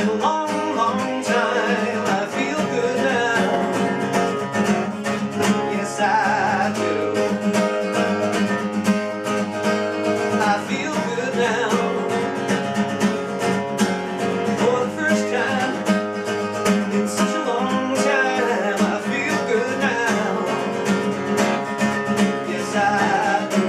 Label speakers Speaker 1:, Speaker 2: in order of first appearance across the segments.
Speaker 1: a long, long time. I feel good now. Yes, I do. I feel good now. For the first time in such a long time, I feel good now. Yes, I do.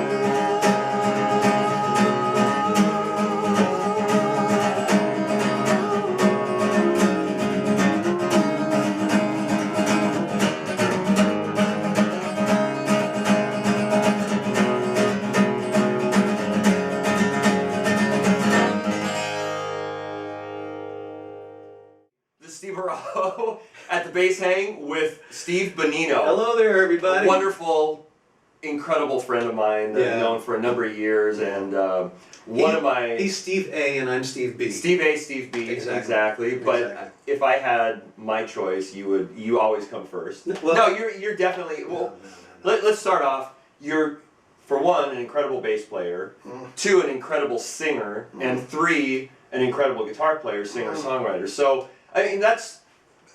Speaker 2: This is Steve Araujo at the Bass Hang with Steve Bonino.
Speaker 1: Hello there, everybody.
Speaker 2: A wonderful, incredible friend of mine that I've
Speaker 1: Yeah.
Speaker 2: known for a number of years, and one of my...
Speaker 1: He's Steve A and I'm Steve B.
Speaker 2: Steve A, Steve B, exactly. But
Speaker 1: Exactly.
Speaker 2: if I had my choice, you always come first.
Speaker 1: Well-
Speaker 2: no, you're definitely... Well, let's start off. You're, for one, an incredible bass player, two, an incredible singer, and three, an incredible guitar player, singer, songwriter. So, I mean, that's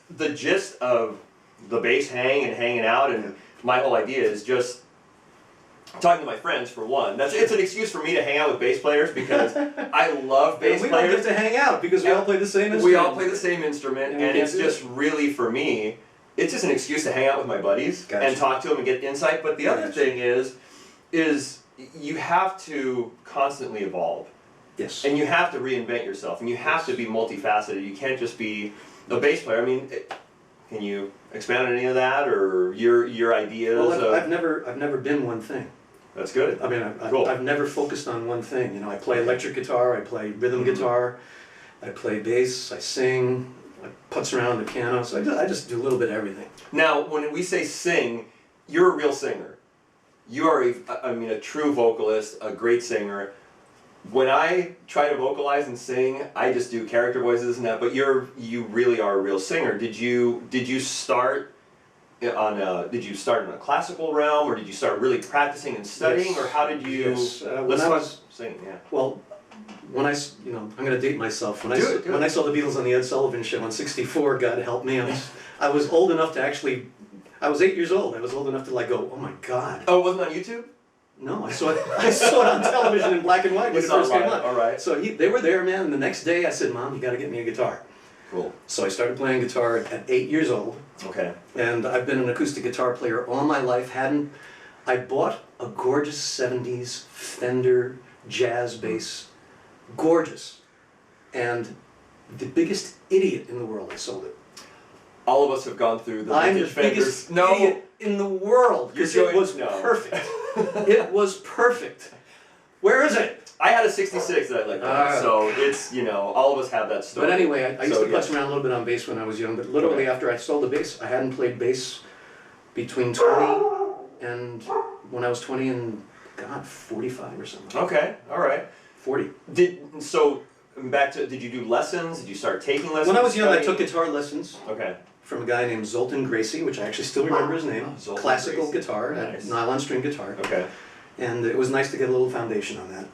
Speaker 2: the gist of the Bass Hang and hanging out, and my whole idea is just talking to my friends, for one. It's an excuse for me to hang out with bass players because I love bass
Speaker 1: we don't
Speaker 2: players.
Speaker 1: get to hang out because we all play the same instrument.
Speaker 2: We all play the same instrument,
Speaker 1: And
Speaker 2: and
Speaker 1: we
Speaker 2: it's
Speaker 1: can't do
Speaker 2: just really, for me, it's just an excuse to hang out with my buddies
Speaker 1: Gotcha.
Speaker 2: and talk to them and get insight. But the other
Speaker 1: Gotcha.
Speaker 2: thing is you have to constantly evolve.
Speaker 1: Yes.
Speaker 2: And you have to reinvent yourself, and you have to be multifaceted. You can't just be a bass player. I mean, can you expand on any of that, or your ideas?
Speaker 1: Well, I've never been one thing.
Speaker 2: That's good.
Speaker 1: I mean,
Speaker 2: Cool.
Speaker 1: I've never focused on one thing. You know, I play electric guitar, I play rhythm guitar, I play bass, I sing, I putz around the piano. So I just do a little bit of everything.
Speaker 2: Now, when we say sing, you're a real singer. You are a true vocalist, a great singer. When I try to vocalize and sing, I just do character voices and that. But you really are a real singer. Did you start in a classical realm, or did you start really practicing and studying,
Speaker 1: Yes.
Speaker 2: or how did you?
Speaker 1: Yes. When
Speaker 2: Let's
Speaker 1: I
Speaker 2: talk
Speaker 1: was-
Speaker 2: singing. Yeah.
Speaker 1: Well, when I'm going to date myself. When
Speaker 2: Do it.
Speaker 1: I saw the Beatles on the Ed Sullivan Show in '64, God help me, I was old enough to actually. I was 8 years old. I was old enough to go, oh my God.
Speaker 2: Oh, it wasn't on YouTube?
Speaker 1: No, I saw it. I saw it on television in black and white when it
Speaker 2: It's not
Speaker 1: first came
Speaker 2: live,
Speaker 1: out.
Speaker 2: all right.
Speaker 1: So they were there, man. And the next day, I said, "Mom, you got to get me a guitar."
Speaker 2: Cool.
Speaker 1: So I started playing guitar at 8 years old,
Speaker 2: Okay.
Speaker 1: and I've been an acoustic guitar player all my life. I bought a gorgeous '70s Fender jazz bass, gorgeous, and the biggest idiot in the world. I sold it.
Speaker 2: All of us have gone through the
Speaker 1: I'm the
Speaker 2: vintage Fenders.
Speaker 1: biggest
Speaker 2: No.
Speaker 1: idiot in the world because
Speaker 2: You're
Speaker 1: it was
Speaker 2: going- no.
Speaker 1: perfect. It was perfect. Where is it?
Speaker 2: I had a '66 that I liked, so it's all of us have that story.
Speaker 1: But anyway, I used
Speaker 2: So,
Speaker 1: to putz
Speaker 2: yeah.
Speaker 1: around a little bit on bass when I was young, but literally
Speaker 2: Okay.
Speaker 1: after I sold the bass, I hadn't played bass between 20 and when I was 20 and 45 or something.
Speaker 2: Okay, all right.
Speaker 1: 40.
Speaker 2: Did you do lessons? Did you start taking lessons?
Speaker 1: When I was young, I
Speaker 2: studying?
Speaker 1: took guitar lessons
Speaker 2: Okay.
Speaker 1: from a guy named Zoltan Gracie, which I actually still remember his name.
Speaker 2: Zoltan
Speaker 1: Classical
Speaker 2: Gracie.
Speaker 1: guitar,
Speaker 2: Nice.
Speaker 1: nylon string guitar.
Speaker 2: Okay.
Speaker 1: And it was nice to get a little foundation on that.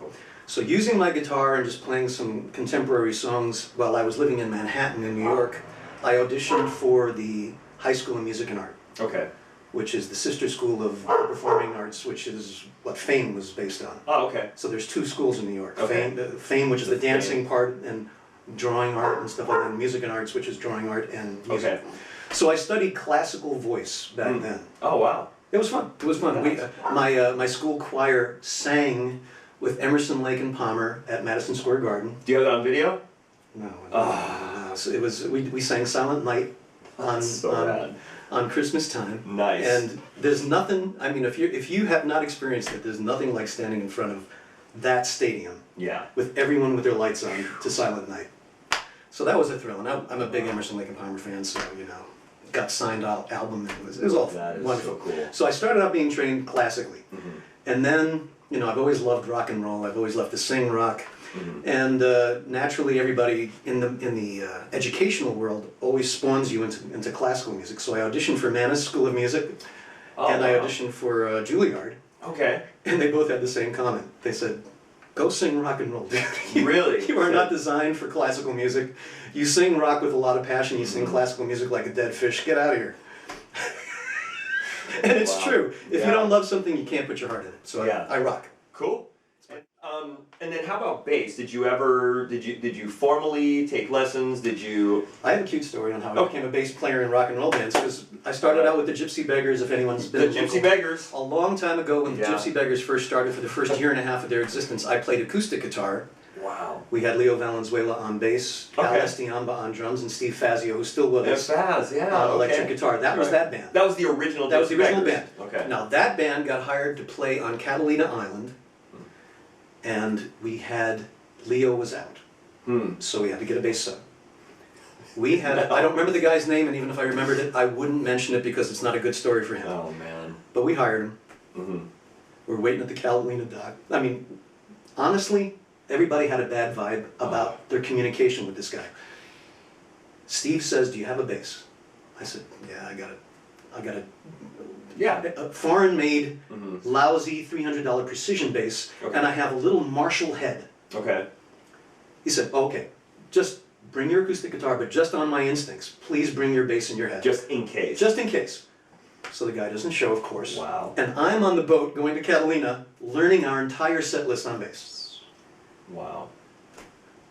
Speaker 1: So using my guitar and just playing some contemporary songs while I was living in Manhattan in New York, I auditioned for the High School of Music and Art,
Speaker 2: Okay.
Speaker 1: which is the sister school of performing arts, which is what Fame was based on.
Speaker 2: Oh, okay.
Speaker 1: So there's two schools in New York.
Speaker 2: Okay.
Speaker 1: Fame, which is the
Speaker 2: Fame.
Speaker 1: dancing part, and drawing art and stuff like that, and music and arts, which is drawing art and music.
Speaker 2: Okay.
Speaker 1: So I studied classical voice back then.
Speaker 2: Oh, wow.
Speaker 1: It was fun. It was fun. My school choir sang with Emerson, Lake and Palmer at Madison Square Garden.
Speaker 2: Do you have that on video?
Speaker 1: No. So it was we sang Silent Night on
Speaker 2: That's so rad.
Speaker 1: on Christmas time.
Speaker 2: Nice.
Speaker 1: And there's nothing. I mean, if you have not experienced it, there's nothing like standing in front of that stadium
Speaker 2: Yeah.
Speaker 1: with everyone with their lights on to Silent Night. So that was a thrill, and I'm a big Emerson, Lake and Palmer fan. So got signed album, and it was all
Speaker 2: That is
Speaker 1: wonderful.
Speaker 2: so cool.
Speaker 1: So I started out being trained classically,
Speaker 2: Mhm.
Speaker 1: and then I've always loved rock and roll. I've always loved to sing rock, and naturally everybody in the educational world always spawns you into classical music. So I auditioned for Mannes School of Music,
Speaker 2: Oh,
Speaker 1: and I
Speaker 2: wow.
Speaker 1: auditioned for Juilliard,
Speaker 2: Okay.
Speaker 1: and they both had the same comment. They said, Go sing rock and roll, dude.
Speaker 2: Really?
Speaker 1: You are not designed for classical music. You sing rock with a lot of passion, you sing classical music like a dead fish. Get out of here. And it's
Speaker 2: Wow.
Speaker 1: true. If
Speaker 2: Yeah.
Speaker 1: you don't love something, you can't put your heart in it. So
Speaker 2: Yeah.
Speaker 1: I rock.
Speaker 2: Cool. And then how about bass? Did you formally take lessons? Did you?
Speaker 1: I have a cute story on how I
Speaker 2: Okay.
Speaker 1: became a bass player in rock and roll bands, because I started out with the Gypsy Beggars, if anyone's
Speaker 2: The
Speaker 1: been
Speaker 2: Gypsy
Speaker 1: local.
Speaker 2: Beggars.
Speaker 1: A long time ago, when the
Speaker 2: Yeah.
Speaker 1: Gypsy Beggars first started, for the first year and a half of their existence, I played acoustic guitar.
Speaker 2: Wow.
Speaker 1: We had Leo Valenzuela on bass, Al
Speaker 2: Okay.
Speaker 1: Estiamba on drums, and Steve Fazio, who's still with
Speaker 2: Yeah,
Speaker 1: us,
Speaker 2: Faz, yeah.
Speaker 1: on electric
Speaker 2: okay.
Speaker 1: guitar. That was
Speaker 2: Right.
Speaker 1: that band.
Speaker 2: That was the original.
Speaker 1: That was the
Speaker 2: Gypsy
Speaker 1: original
Speaker 2: Beggars.
Speaker 1: band.
Speaker 2: Okay.
Speaker 1: Now that band got hired to play on Catalina Island, and we had Leo was out, so we had to get a bass sub. We had I don't remember the guy's name, and even if I remembered it, I wouldn't mention it because it's not a good story for him.
Speaker 2: Oh man.
Speaker 1: But we hired him.
Speaker 2: Mm-hmm.
Speaker 1: We're waiting at the Catalina dock. I mean, honestly, everybody had a bad vibe about their communication with this guy. Steve says, "Do you have a bass?" I said, "Yeah, I got it. I got
Speaker 2: Yeah.
Speaker 1: a foreign-made,
Speaker 2: Mm-hmm.
Speaker 1: lousy $300 precision bass,
Speaker 2: Okay.
Speaker 1: and I have a little Marshall head."
Speaker 2: Okay.
Speaker 1: He said, "Okay, just bring your acoustic guitar, but just on my instincts. Please bring your bass in your head,
Speaker 2: Just in case.
Speaker 1: just in case." So the guy doesn't show, of course.
Speaker 2: Wow.
Speaker 1: And I'm on the boat going to Catalina, learning our entire set list on bass.
Speaker 2: Wow.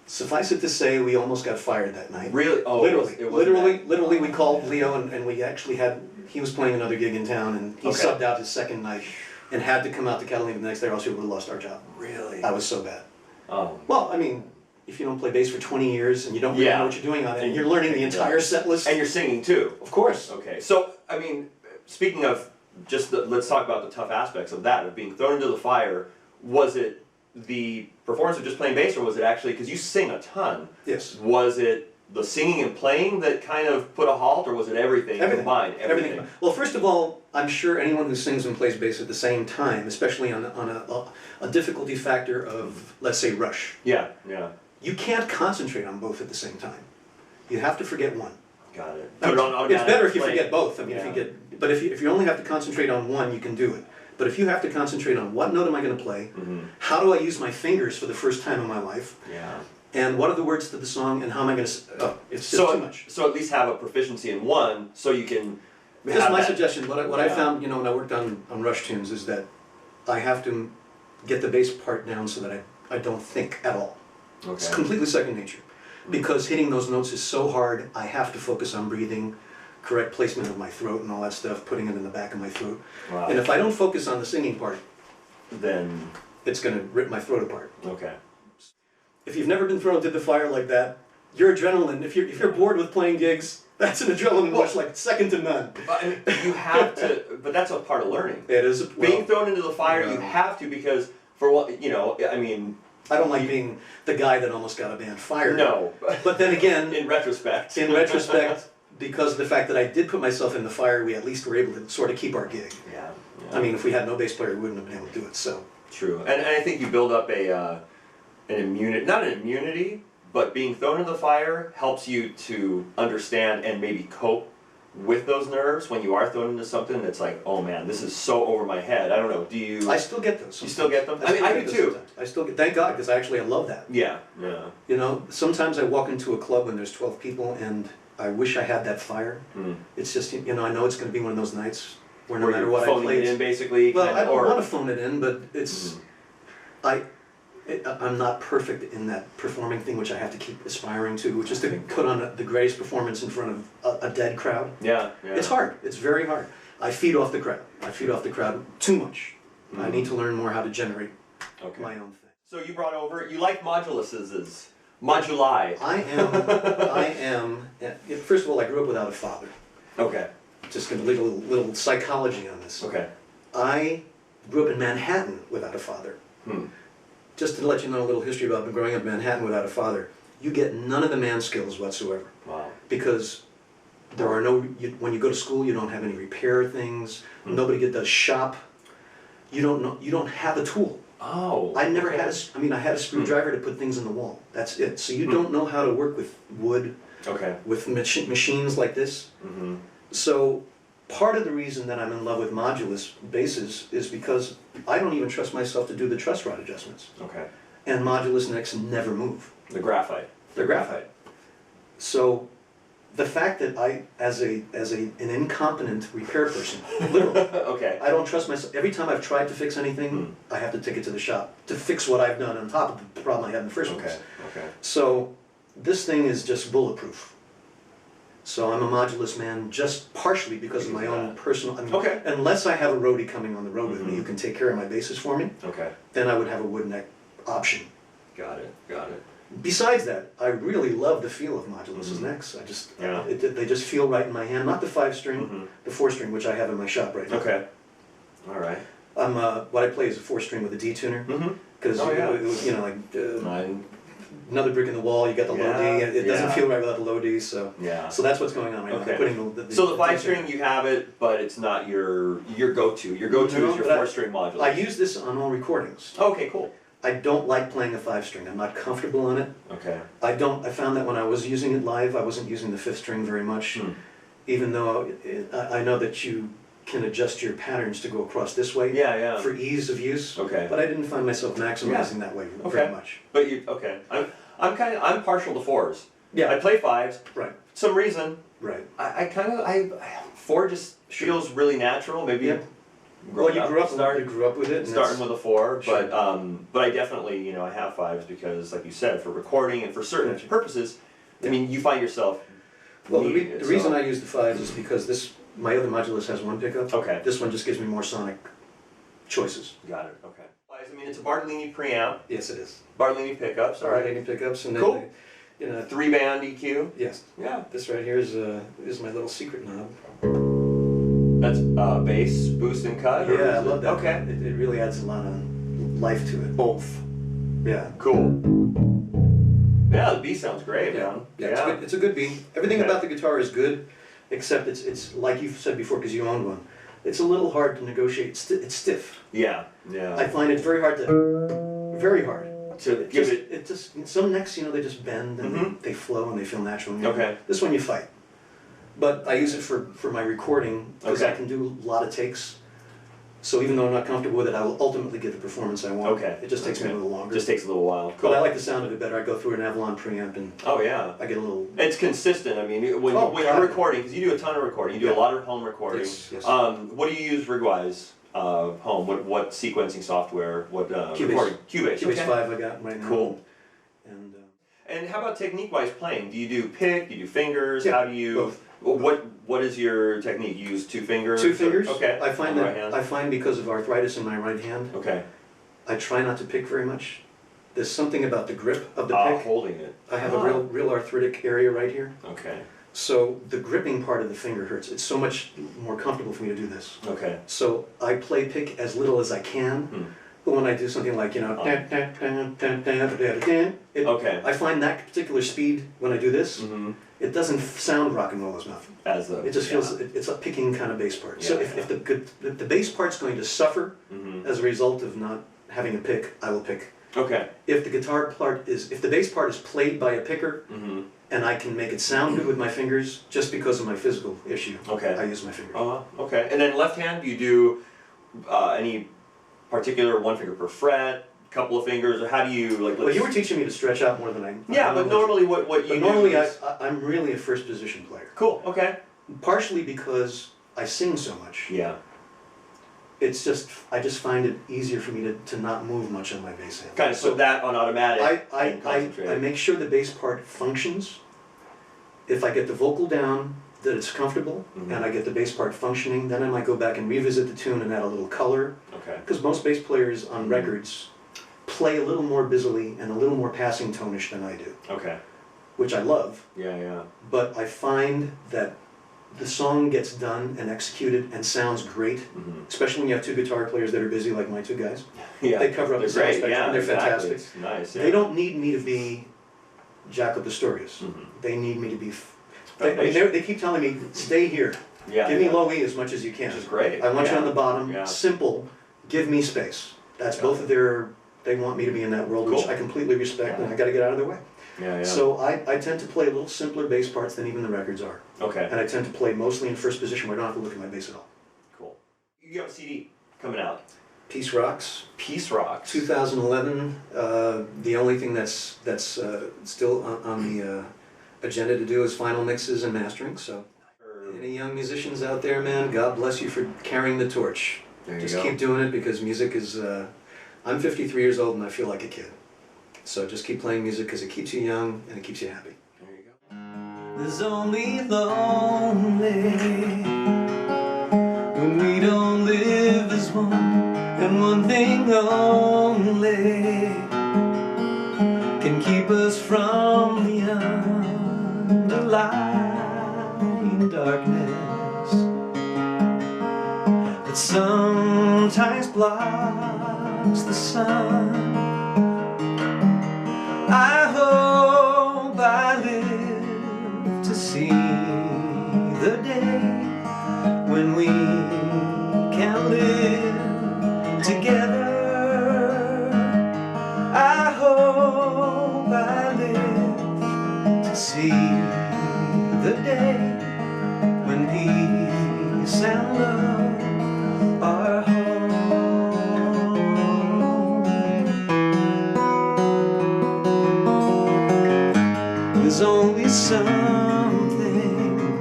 Speaker 1: Suffice it to say, we almost got fired that night.
Speaker 2: Really? Oh,
Speaker 1: Literally,
Speaker 2: it was
Speaker 1: literally, we
Speaker 2: Oh,
Speaker 1: called
Speaker 2: man.
Speaker 1: Leo, and we actually had, he was playing another gig in town, and he
Speaker 2: Okay.
Speaker 1: subbed out his second night and had to come out to Catalina the next day, or else we would have lost our job.
Speaker 2: Really?
Speaker 1: I was so bad.
Speaker 2: Oh.
Speaker 1: Well, I mean, if you don't play bass for 20 years and you don't really
Speaker 2: Yeah.
Speaker 1: know what you're doing on it, and
Speaker 2: And
Speaker 1: you're learning the entire set list,
Speaker 2: And you're singing too.
Speaker 1: of course.
Speaker 2: Okay. So I mean, speaking of let's talk about the tough aspects of that, of being thrown into the fire. Was it the performance of just playing bass, or was it actually, because you sing a ton,
Speaker 1: Yes.
Speaker 2: was it the singing and playing that kind of put a halt, or was it everything, combined?
Speaker 1: Everything. Well, first of all, I'm sure anyone who sings and plays bass at the same time, especially on a difficulty factor of, let's say, Rush,
Speaker 2: Yeah, yeah.
Speaker 1: you can't concentrate on both at the same time. You have to forget one.
Speaker 2: Got it.
Speaker 1: Now,
Speaker 2: Put it on
Speaker 1: it's
Speaker 2: automatic
Speaker 1: better if you
Speaker 2: play.
Speaker 1: forget both. I mean, if you
Speaker 2: Yeah.
Speaker 1: get, but if you only have to concentrate on one, you can do it. But if you have to concentrate on what note am I going to play, how do I use my fingers for the first time in my life,
Speaker 2: Yeah.
Speaker 1: and what are the words to the song, and how am I going to? Oh, it's just too much.
Speaker 2: So at least have a proficiency in one, so you can.
Speaker 1: This is
Speaker 2: have
Speaker 1: my
Speaker 2: that-
Speaker 1: suggestion. What I
Speaker 2: Yeah.
Speaker 1: found, when I worked on Rush tunes, is that I have to get the bass part down so that I don't think at all. It's
Speaker 2: Okay.
Speaker 1: completely second nature. Because hitting those notes is so hard, I have to focus on breathing, correct placement of my throat and all that stuff, putting it in the back of my throat.
Speaker 2: Wow.
Speaker 1: And if I don't focus on the singing part,
Speaker 2: Then
Speaker 1: it's going to rip my throat apart.
Speaker 2: okay.
Speaker 1: If you've never been thrown into the fire like that, your adrenaline, if you're bored with playing gigs, that's an adrenaline rush like second to none.
Speaker 2: But, I mean, you have to, but that's a part of learning.
Speaker 1: It is,
Speaker 2: Being
Speaker 1: well,
Speaker 2: thrown into the fire, you
Speaker 1: Yeah.
Speaker 2: have to, because for what, I mean,
Speaker 1: I don't like being the guy that almost got a band fired.
Speaker 2: no.
Speaker 1: But then again,
Speaker 2: In retrospect.
Speaker 1: in retrospect, because of the fact that I did put myself in the fire, we at least were able to sort of keep our gig.
Speaker 2: Yeah.
Speaker 1: I mean, if we had no bass player, we wouldn't have been able to do it, so.
Speaker 2: True, and I think you build up an immunity, not an immunity, but being thrown into the fire helps you to understand and maybe cope with those nerves when you are thrown into something that's like, oh man, this is so over my head. I don't know. Do you?
Speaker 1: I still get those.
Speaker 2: You still get them?
Speaker 1: sometimes.
Speaker 2: I
Speaker 1: still
Speaker 2: do
Speaker 1: get those
Speaker 2: too.
Speaker 1: sometimes. I still get, thank God, because I love that.
Speaker 2: Yeah, yeah.
Speaker 1: Sometimes I walk into a club when there's 12 people and I wish I had that fire.
Speaker 2: Mm.
Speaker 1: It's just, I know it's going to be one of those nights where no
Speaker 2: Where
Speaker 1: matter
Speaker 2: you're
Speaker 1: what I
Speaker 2: phoning
Speaker 1: play,
Speaker 2: it in, basically.
Speaker 1: well,
Speaker 2: kind
Speaker 1: I
Speaker 2: of,
Speaker 1: don't
Speaker 2: or,
Speaker 1: want to phone it in, but it's, I'm not perfect in that performing thing, which I have to keep aspiring to, which is to put on the greatest performance in front of a dead crowd.
Speaker 2: Yeah, yeah.
Speaker 1: It's hard. It's very hard. I feed off the crowd. I feed off the crowd too much. I need to learn more how to generate
Speaker 2: Okay.
Speaker 1: my own thing.
Speaker 2: So you brought over. You like moduluses, moduli.
Speaker 1: I am. First of all, I grew up without a father.
Speaker 2: Okay.
Speaker 1: Just a little psychology on this.
Speaker 2: Okay.
Speaker 1: I grew up in Manhattan without a father.
Speaker 2: Hmm.
Speaker 1: Just to let you know a little history about growing up in Manhattan without a father, you get none of the man skills whatsoever.
Speaker 2: Wow.
Speaker 1: Because there are no, when you go to school, you don't have any repair things. Nobody does shop. You don't have a tool.
Speaker 2: Oh.
Speaker 1: I never
Speaker 2: okay.
Speaker 1: had I had a screwdriver to put things in the wall. That's it. So you don't know how to work with wood,
Speaker 2: Okay.
Speaker 1: with machines like this.
Speaker 2: Mm-hmm.
Speaker 1: So part of the reason that I'm in love with modulus basses is because I don't even trust myself to do the truss rod adjustments.
Speaker 2: Okay.
Speaker 1: and modulus necks never move.
Speaker 2: The graphite.
Speaker 1: They're graphite. So the fact that I, as an incompetent repair person, literally,
Speaker 2: Okay.
Speaker 1: I don't trust myself. Every time I've tried to fix anything, I have to take it to the shop to fix what I've done on top of the problem I had in the first place.
Speaker 2: Okay. Okay.
Speaker 1: So this thing is just bulletproof. So I'm a modulus man just partially because of my own personal. I mean,
Speaker 2: Okay.
Speaker 1: unless I have a roadie coming on the road with me who can take care of my basses for me,
Speaker 2: Okay.
Speaker 1: then I would have a wood neck option.
Speaker 2: Got it. Got it.
Speaker 1: Besides that, I really love the feel of modulus's necks. I just,
Speaker 2: Yeah.
Speaker 1: they just feel right in my hand. Not the 5-string, the 4-string, which I have in my shop right now.
Speaker 2: Okay. All right.
Speaker 1: I'm what I play is a 4-string with a detuner because
Speaker 2: Oh, yeah.
Speaker 1: you know, like
Speaker 2: Mine.
Speaker 1: another brick in the wall. You got the low D.
Speaker 2: Yeah,
Speaker 1: It doesn't
Speaker 2: yeah.
Speaker 1: feel right without the low D. So
Speaker 2: Yeah.
Speaker 1: so that's what's going on right now.
Speaker 2: Okay.
Speaker 1: I'm putting the
Speaker 2: So the 5
Speaker 1: detuner.
Speaker 2: string you have it, but it's not your go-to. Your go-to
Speaker 1: No,
Speaker 2: is your
Speaker 1: but
Speaker 2: 4-string modulus.
Speaker 1: I use this on all recordings.
Speaker 2: Okay, cool.
Speaker 1: I don't like playing a 5-string. I'm not comfortable on it.
Speaker 2: Okay.
Speaker 1: I found that when I was using it live, I wasn't using the 5th string very much, even though I know that you can adjust your patterns to go across this way
Speaker 2: Yeah, yeah.
Speaker 1: for ease of use.
Speaker 2: Okay.
Speaker 1: But I didn't find myself maximizing that way
Speaker 2: Okay.
Speaker 1: very much.
Speaker 2: But you okay? I'm partial to 4s.
Speaker 1: Yeah.
Speaker 2: I play 5s.
Speaker 1: Right,
Speaker 2: For some reason,
Speaker 1: right.
Speaker 2: I 4 just feels really natural. Maybe.
Speaker 1: Yeah. Well, you grew up with it. and
Speaker 2: Starting
Speaker 1: that's-
Speaker 2: with a 4,
Speaker 1: Sure.
Speaker 2: but I definitely I have 5s because, like you said, for recording and for certain
Speaker 1: Gotcha.
Speaker 2: purposes, I mean you find yourself.
Speaker 1: Well,
Speaker 2: needing it,
Speaker 1: the reason
Speaker 2: so-
Speaker 1: I use the 5s is because my other modulus has one pickup.
Speaker 2: Okay.
Speaker 1: This one just gives me more sonic choices.
Speaker 2: Got it. Okay. I mean it's a Bartolini preamp,
Speaker 1: Yes, it is.
Speaker 2: Bartolini pickups. All right.
Speaker 1: Any pickups and
Speaker 2: Cool.
Speaker 1: then, you know,
Speaker 2: 3-band EQ.
Speaker 1: yes.
Speaker 2: Yeah.
Speaker 1: This right here is my little secret knob.
Speaker 2: That's bass, boost, and cut. or
Speaker 1: Yeah, I
Speaker 2: is it-
Speaker 1: love that.
Speaker 2: Okay.
Speaker 1: It really adds a lot of life to it.
Speaker 2: Both.
Speaker 1: Yeah.
Speaker 2: Cool. Yeah, the beat sounds great, man.
Speaker 1: Yeah, it's a good beat. Everything
Speaker 2: Okay.
Speaker 1: about the guitar is good, except it's like you've said before because you owned one. It's a little hard to negotiate. It's stiff.
Speaker 2: Yeah. Yeah.
Speaker 1: I find it very hard.
Speaker 2: To give it.
Speaker 1: It just some necks, they just bend and
Speaker 2: Mhm.
Speaker 1: they flow and they feel natural.
Speaker 2: Okay.
Speaker 1: This one you fight. But I use it for my recording because I
Speaker 2: Okay.
Speaker 1: can do a lot of takes. So even though I'm not comfortable with it, I will ultimately get the performance I want.
Speaker 2: Okay.
Speaker 1: It just takes me a
Speaker 2: Okay.
Speaker 1: little longer.
Speaker 2: Just takes a little while.
Speaker 1: But I like the sound of it better. I go through an Avalon preamp and
Speaker 2: Oh yeah.
Speaker 1: I get a little.
Speaker 2: It's consistent. I mean, when
Speaker 1: Oh,
Speaker 2: when
Speaker 1: God.
Speaker 2: you're recording, because you do a ton of recording, you do a
Speaker 1: Yeah.
Speaker 2: lot of home recording.
Speaker 1: Yes, yes.
Speaker 2: What do you use rig-wise home? What sequencing software? What
Speaker 1: Cubase.
Speaker 2: recording? Cubase.
Speaker 1: Cubase
Speaker 2: Okay.
Speaker 1: 5 I got right now.
Speaker 2: Cool.
Speaker 1: And
Speaker 2: And how about technique-wise playing? Do you do pick? Do you do fingers?
Speaker 1: Yeah,
Speaker 2: How do you?
Speaker 1: both.
Speaker 2: What is your technique? You use 2 fingers?
Speaker 1: 2 fingers.
Speaker 2: Okay.
Speaker 1: I find
Speaker 2: on the
Speaker 1: that
Speaker 2: right hand?
Speaker 1: I find because of arthritis in my right hand,
Speaker 2: Okay.
Speaker 1: I try not to pick very much. There's something about the grip of the pick.
Speaker 2: Holding it.
Speaker 1: I have a real arthritic area right here.
Speaker 2: Okay.
Speaker 1: So the gripping part of the finger hurts. It's so much more comfortable for me to do this.
Speaker 2: Okay.
Speaker 1: So I play pick as little as I can. But when I do something like,
Speaker 2: Okay.
Speaker 1: I find that particular speed when I do this,
Speaker 2: Mm-hmm.
Speaker 1: it doesn't sound rock and roll as much.
Speaker 2: As the.
Speaker 1: It just feels, it's a picking kind of bass part. So
Speaker 2: Yeah,
Speaker 1: if the bass part's going to suffer
Speaker 2: Mm-hmm.
Speaker 1: as a result of not having a pick, I will pick.
Speaker 2: Okay.
Speaker 1: If the if the bass part is played by a picker,
Speaker 2: Mm-hmm.
Speaker 1: and I can make it sound good with my fingers, just because of my physical issue,
Speaker 2: Okay.
Speaker 1: I use my fingers.
Speaker 2: Okay. And then left hand, do you do any particular one finger per fret, couple of fingers, or how do you like?
Speaker 1: Well, you were teaching me to stretch out more than I.
Speaker 2: Yeah, but normally what you
Speaker 1: normally
Speaker 2: do is
Speaker 1: I'm really a first position player.
Speaker 2: cool. Okay.
Speaker 1: Partially because I sing so much.
Speaker 2: Yeah.
Speaker 1: It's just I just find it easier for me to not move much on my bass hand.
Speaker 2: Kind of put that on automatic.
Speaker 1: I
Speaker 2: and concentrate.
Speaker 1: I make sure the bass part functions. If I get the vocal down, that it's comfortable, and I get the bass part functioning, then I might go back and revisit the tune and add a little color.
Speaker 2: Okay.
Speaker 1: Because most bass players on records play a little more busily and a little more passing tonish than I do,
Speaker 2: Okay.
Speaker 1: which I love.
Speaker 2: Yeah. Yeah.
Speaker 1: But I find that the song gets done and executed and sounds great, especially when you have 2 guitar players that are busy like my 2 guys.
Speaker 2: Yeah.
Speaker 1: They cover up
Speaker 2: They're
Speaker 1: the sound
Speaker 2: great.
Speaker 1: spectrum.
Speaker 2: Yeah.
Speaker 1: They're
Speaker 2: Exactly.
Speaker 1: fantastic.
Speaker 2: It's nice. Yeah.
Speaker 1: They don't need me to be Jaco Pastorius. They need me to be. They keep telling me, stay here.
Speaker 2: Yeah.
Speaker 1: Give me
Speaker 2: yeah.
Speaker 1: low E as much as you can.
Speaker 2: Which is great.
Speaker 1: I want you
Speaker 2: Yeah.
Speaker 1: on the bottom,
Speaker 2: Yeah.
Speaker 1: simple, give me space. That's both of they want me to be in that world, which
Speaker 2: Cool.
Speaker 1: I completely respect, and I gotta get out of their way.
Speaker 2: Yeah. Yeah.
Speaker 1: So I tend to play a little simpler bass parts than even the records are.
Speaker 2: Okay.
Speaker 1: And I tend to play mostly in first position where I don't have to look at my bass at all.
Speaker 2: Cool. You have a CD coming out.
Speaker 1: Peace Rocks.
Speaker 2: Peace Rocks.
Speaker 1: 2011. The only thing that's still on the agenda to do is final mixes and mastering. So, any young musicians out there, man, God bless you for carrying the torch.
Speaker 2: There you
Speaker 1: Just
Speaker 2: go.
Speaker 1: keep doing it because music is. I'm 53 years old and I feel like a kid. So just keep playing music because it keeps you young and it keeps you happy.
Speaker 2: There you go.
Speaker 1: There's only lonely when we don't live as one, and one thing only can keep us from the underlying darkness that sometimes blocks the sun. I hope I live to see the day when we can live together. I hope I live to see the day when peace and love are home. There's only something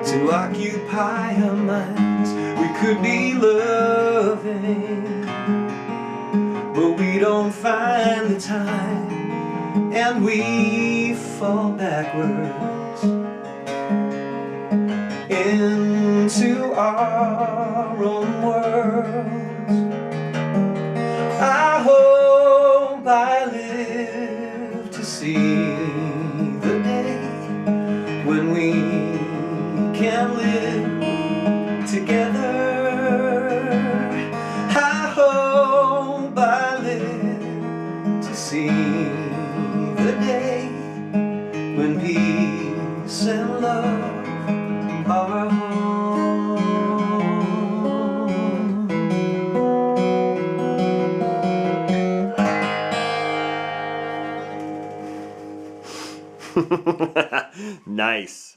Speaker 1: to occupy our minds. We could be loving, but we don't find the time, and we fall backwards into our own worlds. I hope I live to see the day when we can live together. I hope I live to see the day when peace and love are home.
Speaker 2: Nice.